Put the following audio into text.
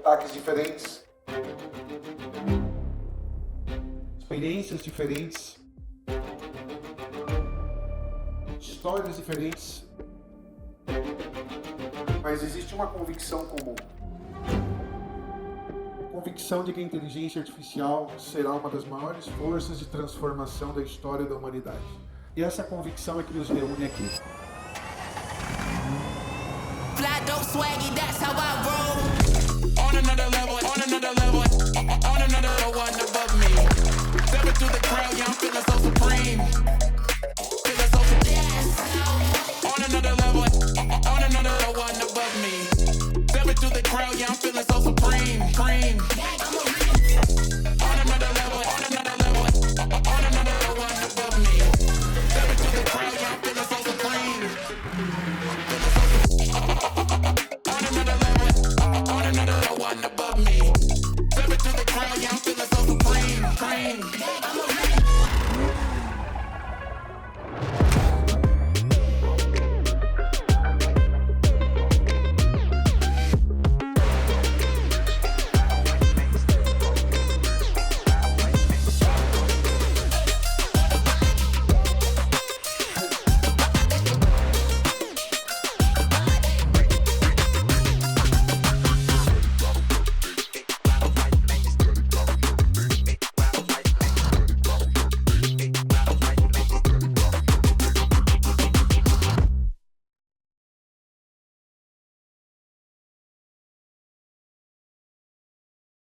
sotaques diferentes, experiências diferentes, histórias diferentes, mas existe uma convicção comum. A convicção de que a inteligência artificial será uma das maiores forças de transformação da história da humanidade. E essa convicção é que nos reúne aqui. Fly dope swaggy, that's how I roll. On another level, on another level, on another one above me. Step into the crowd, yeah, I'm feeling so supreme. Feeling so supreme. On another level, on another one above me. Step into the crowd, yeah, I'm